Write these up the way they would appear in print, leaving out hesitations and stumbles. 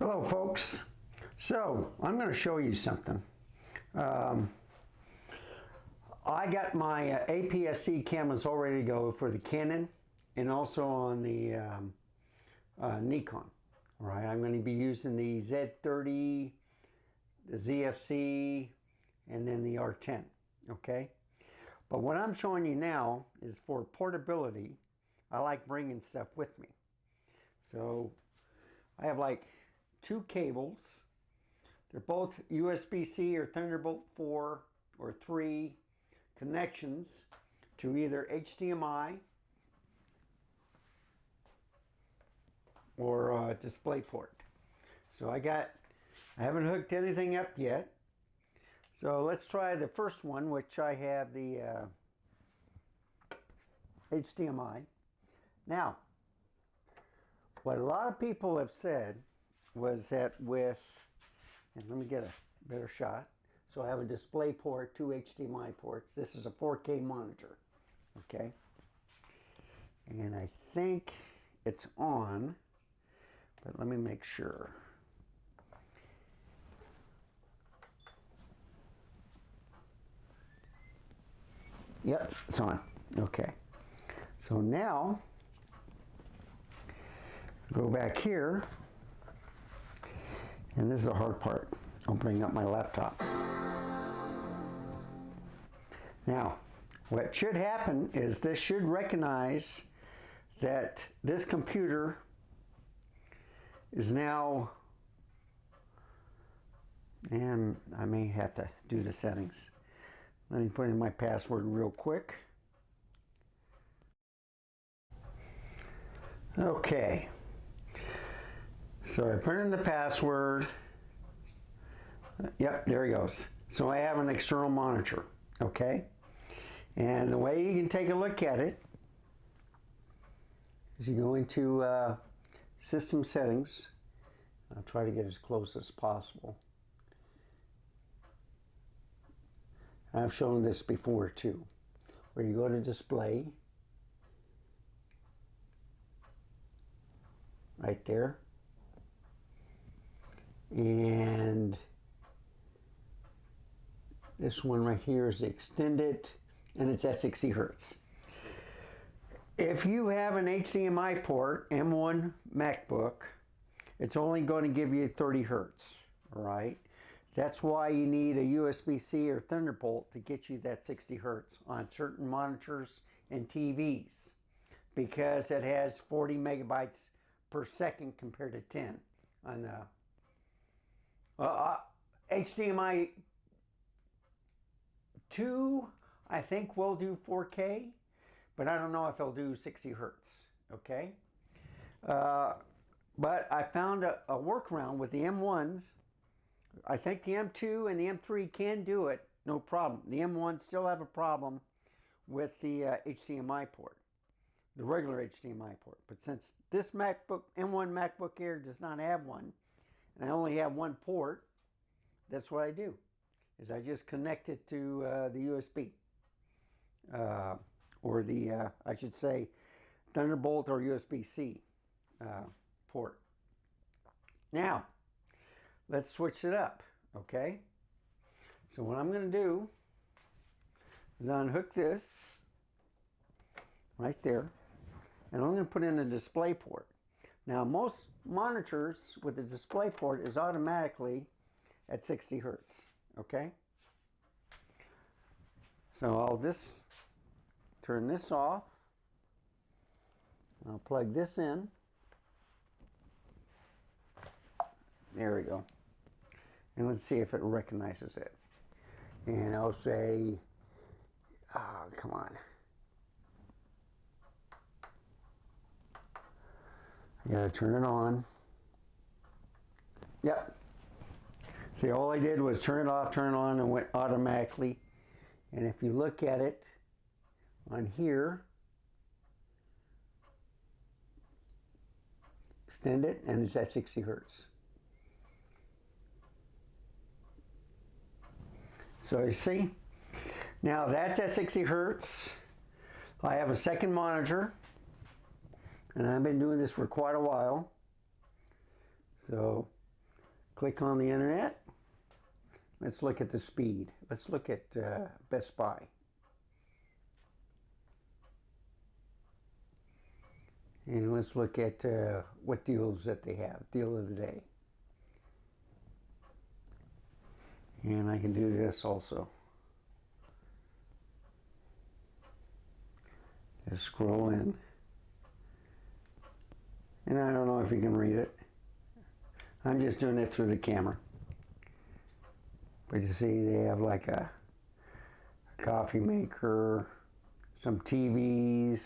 Hello folks. So I'm going to show you something. I got my APSC cameras all ready to go for the Canon and also on the Nikon. All right, I'm going to be using the Z30, the ZFC, and then the R10. Okay, but what I'm showing you now is for portability. I like bringing stuff with me. So I have like two cables. They're both USB-C or Thunderbolt 4 or 3 connections to either HDMI or DisplayPort. So I haven't hooked anything up yet. So let's try the first one, which I have the HDMI. Now, what a lot of people have said was that with, and let me get a better shot. So I have a display port, two HDMI ports. This is a 4K monitor, okay? And I think it's on, but let me make sure. Yep, it's on, okay. So now, go back here, and this is the hard part, opening up my laptop. Now, what should happen is this should recognize that this computer is now, and I may have to do the settings. Let me put in my password real quick. Okay. So I put in the password. Yep, there he goes. So I have an external monitor, okay? And the way you can take a look at it is you go into system settings. I'll try to get as close as possible. I've shown this before too, where you go to display, right there. And this one right here is extended, and it's at 60 Hertz. If you have an HDMI port, M1 MacBook, it's only going to give you 30 Hertz, all right? That's why you need a USB-C or Thunderbolt to get you that 60 Hertz on certain monitors and TVs, because it has 40 megabytes per second compared to 10 on the HDMI 2, I think will do 4K, but I don't know if it'll do 60 Hertz, okay? But I found a workaround with the M1s. I think the M2 and the M3 can do it, no problem. The M1 still have a problem with the HDMI port, the regular HDMI port. But since this MacBook, M1 MacBook Air does not have one, and I only have one port, that's what I do, is I just connect it to the USB, or the, I should say, Thunderbolt or USB-C port. Now, let's switch it up, okay? So what I'm going to do is unhook this right there, and I'm going to put in a display port. Now, most monitors with the display port is automatically at 60 Hertz, okay? So I'll just turn this off. I'll plug this in. There we go. And let's see if it recognizes it. And I'll say, oh, come on. I gotta turn it on. Yep. See, all I did was turn it off, turn it on, and went automatically. And if you look at it on here, extend it, and it's at 60 Hertz. So you see, now that's at 60 Hertz. I have a second monitor, and I've been doing this for quite a while. So Click on the internet. Let's look at the speed. Let's look at Best Buy. And let's look at what deals that they have. Deal of the day. And I can do this also. Just scroll in. And I don't know if you can read it. I'm just doing it through the camera. But you see they have like a coffee maker, some TVs,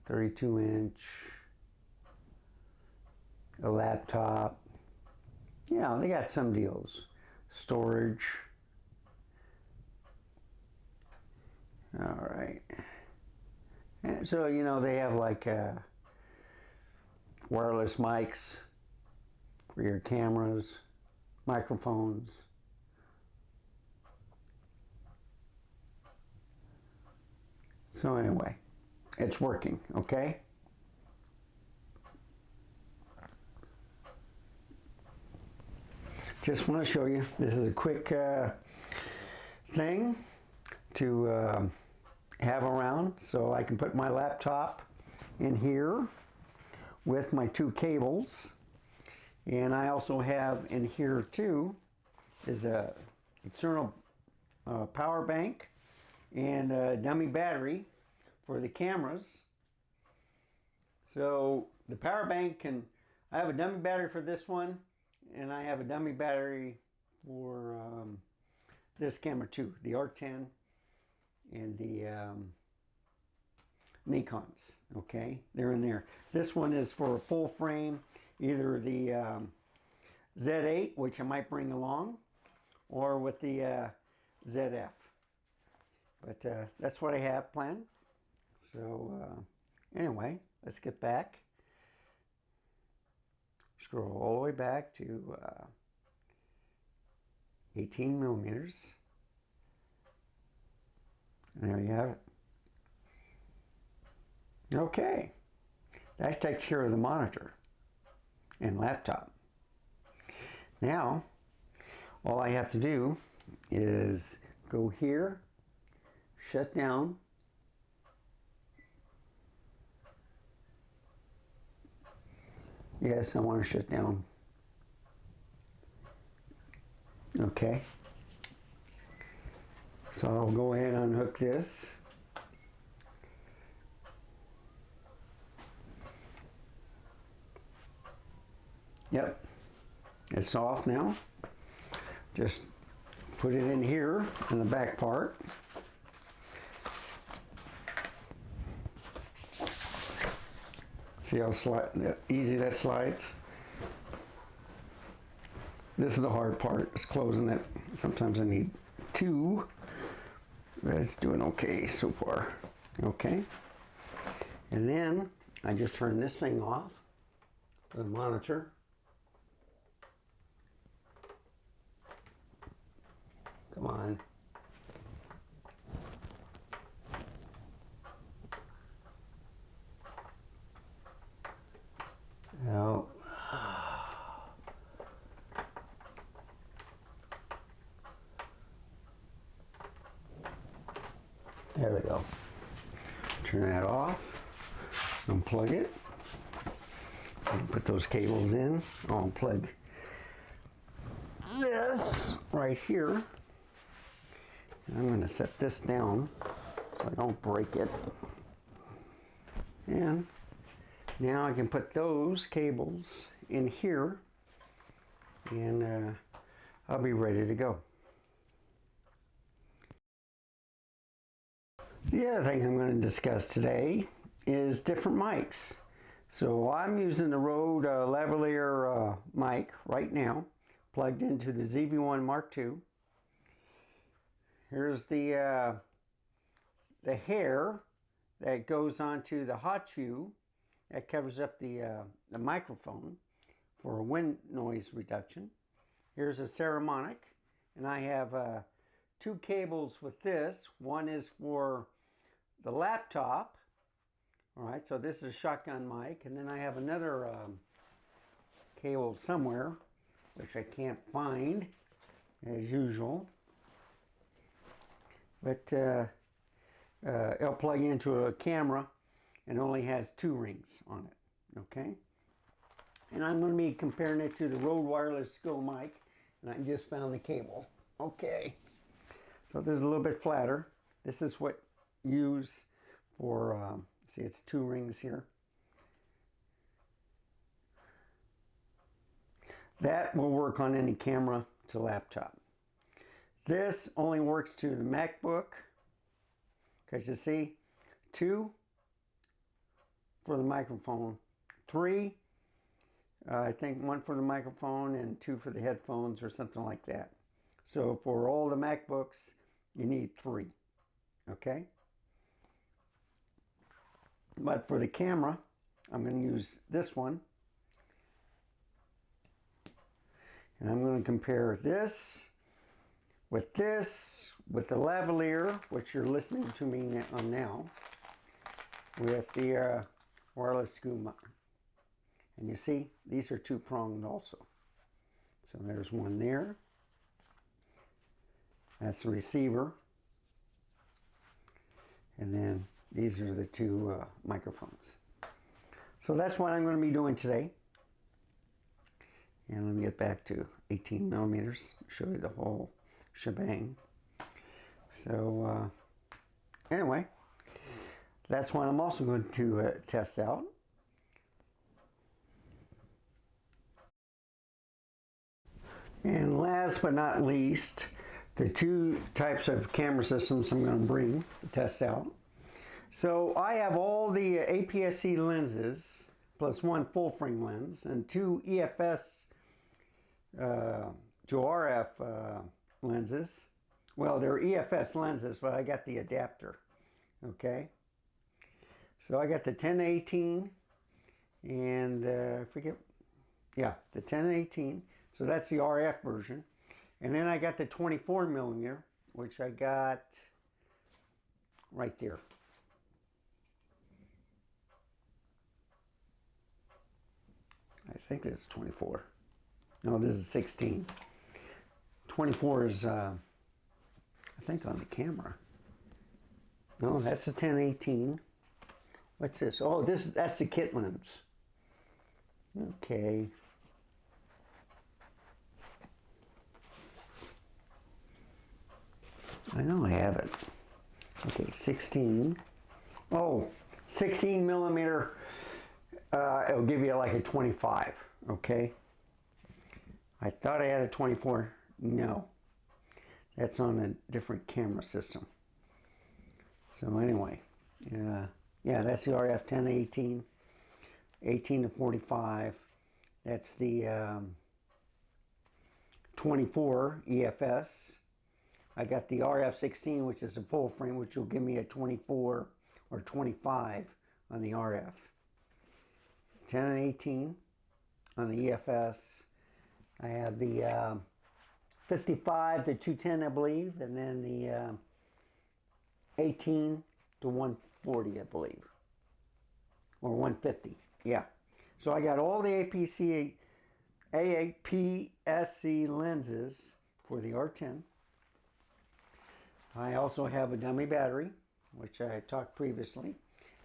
32-inch, a laptop. Yeah, they got some deals. Storage. All right. And so, you know, they have like wireless mics for your cameras, microphones. So anyway, it's working, okay? Just want to show you, this is a quick thing to have around, so I can put my laptop in here with my two cables. And I also have in here too is a external power bank and a dummy battery for the cameras. So the power bank I have a dummy battery for this one, and I have a dummy battery for this camera too, the R10 and the Nikons. Okay, they're in there. This one is for a full frame, either the Z8, which I might bring along, or with the ZF. But that's what I have planned. So anyway, let's get back. Scroll all the way back to 18 millimeters. And there you have it. Okay, that takes care of the monitor and laptop. Now, all I have to do is go here, shut down, yes, I want to shut down. Okay, so I'll go ahead and unhook this. Yep, it's off now. Just put it in here in the back part. See how easy that slides? This is the hard part, is closing it. Sometimes I need two, but it's doing okay so far. Okay, and then I just turn this thing off, the monitor. Come on. No. There we go. Turn that off. Unplug it. Put those cables in. I'll unplug this right here. I'm going to set this down so I don't break it. And now I can put those cables in here, and I'll be ready to go. The other thing I'm going to discuss today is different mics. So I'm using the Rode lavalier mic right now, plugged into the ZV-1 Mark II. Here's the hair that goes onto the hot shoe that covers up the microphone for wind noise reduction. Here's a Ceramonic, and I have two cables with this. One is for the laptop. All right, so this is a shotgun mic, and then I have another cable somewhere which I can't find as usual. But it'll plug into a camera and only has 2 rings on it. Okay. And I'm going to be comparing it to the Rode Wireless Go mic, and I just found the cable. Okay. So this is a little bit flatter. This is what use for, see, it's 2 rings here. That will work on any camera to laptop. This only works to the MacBook, because you see, 2 for the microphone, 3, I think 1 for the microphone and 2 for the headphones or something like that. So for all the MacBooks, you need 3, okay? But for the camera, I'm going to use this one. And I'm going to compare this, with the lavalier, which you're listening to me on now, with the wireless scuba. And you see, these are 2-pronged also. So there's one there. That's the receiver. And then these are the 2 microphones. So that's what I'm going to be doing today. And let me get back to 18 millimeters, show you the whole shebang. So anyway, that's what I'm also going to test out. And last but not least, the 2 types of camera systems I'm going to bring to test out. So I have all the APS-C lenses, plus 1 full frame lens, and 2 EFS to RF lenses. Well, they're EFS lenses, but I got the adapter. Okay. So I got the 10-18 and I forget. Yeah, the 10-18. So that's the RF version. And then I got the 24 millimeter, which I got right there. I think it's 24. No, this is 16. 24 is, I think, on the camera. No, that's a 10-18. What's this? Oh, that's the kit lens. Okay. I know I have it. Okay, 16. Oh, 16 millimeter. It'll give you like a 25. Okay. I thought I had a 24. No. That's on a different camera system. So anyway, yeah, that's the RF 10-18, 18 to 45. That's the 24 EFS. I got the RF 16, which is a full frame, which will give me a 24 or 25 on the RF. 10 and 18 on the EFS. I have the 55 to 210, I believe, and then the 18 to 140, I believe, or 150. Yeah. So I got all the APS-C lenses for the R10. I also have a dummy battery, which I talked previously,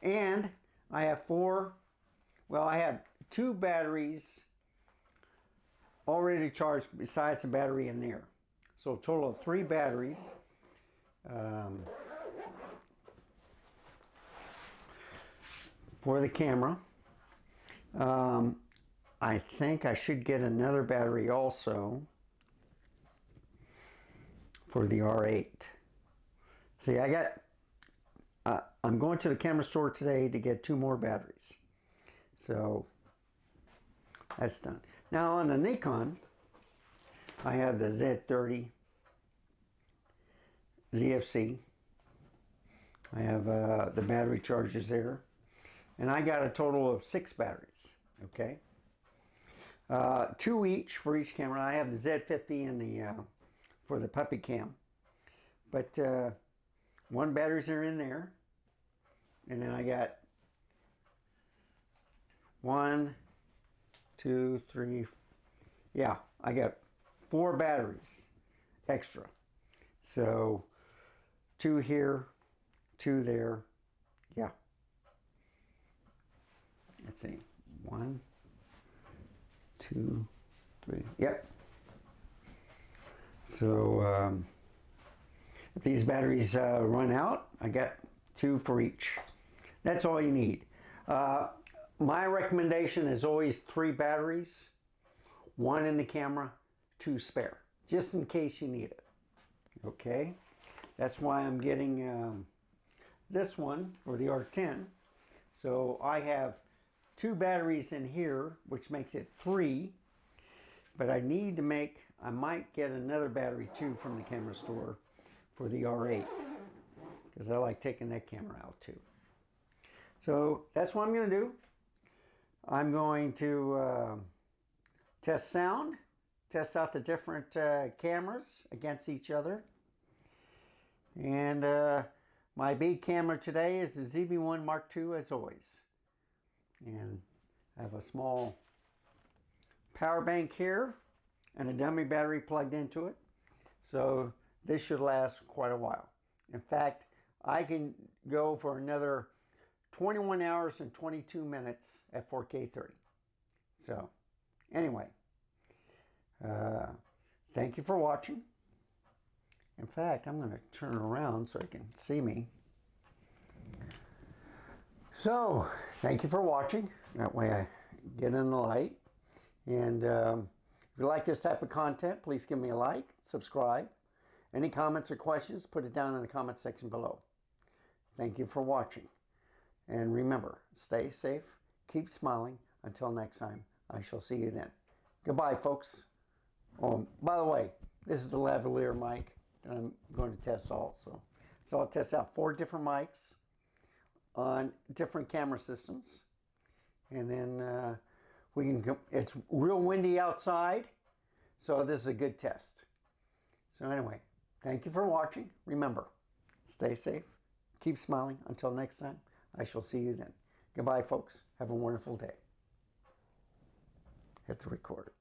and I have I have 2 batteries already charged besides the battery in there. So a total of 3 batteries. For the camera. I think I should get another battery also for the R8. See, I'm going to the camera store today to get 2 more batteries. So that's done. Now on the Nikon, I have the Z30 ZFC. I have the battery chargers there. And I got a total of 6 batteries, okay? 2 each for each camera. I have the Z50 and the for the puppy cam. But 1 batteries are in there. And then I got 1, 2, 3, Yeah, I got 4 batteries extra. So 2 here, 2 there. Yeah. Let's see. 1, 2, 3. Yep. So if these batteries run out, I got 2 for each. That's all you need. My recommendation is always 3 batteries, 1 in the camera, 2 spare, just in case you need it. Okay, that's why I'm getting this one for the R10. So I have 2 batteries in here, which makes it 3. But I need to make, I might get another battery too from the camera store for the R8, because I like taking that camera out too. So that's what I'm going to do. I'm going to test sound, test out the different cameras against each other. And my big camera today is the ZV-1 Mark II, as always. And I have a small power bank here and a dummy battery plugged into it. So this should last quite a while. In fact, I can go for another 21 hours and 22 minutes at 4K 30. So anyway, thank you for watching. In fact, I'm going to turn around so I can see me. So thank you for watching. That way I get in the light. And if you like this type of content, please give me a like, subscribe. Any comments or questions, put it down in the comment section below. Thank you for watching. And remember, stay safe, keep smiling. Until next time, I shall see you then. Goodbye, folks. Oh, by the way, this is the lavalier mic that I'm going to test also. So I'll test out 4 different mics on different camera systems. And then we can, it's real windy outside, so this is a good test. So anyway, thank you for watching. Remember, stay safe, keep smiling. Until next time, I shall see you then. Goodbye, folks. Have a wonderful day. Hit the recorder.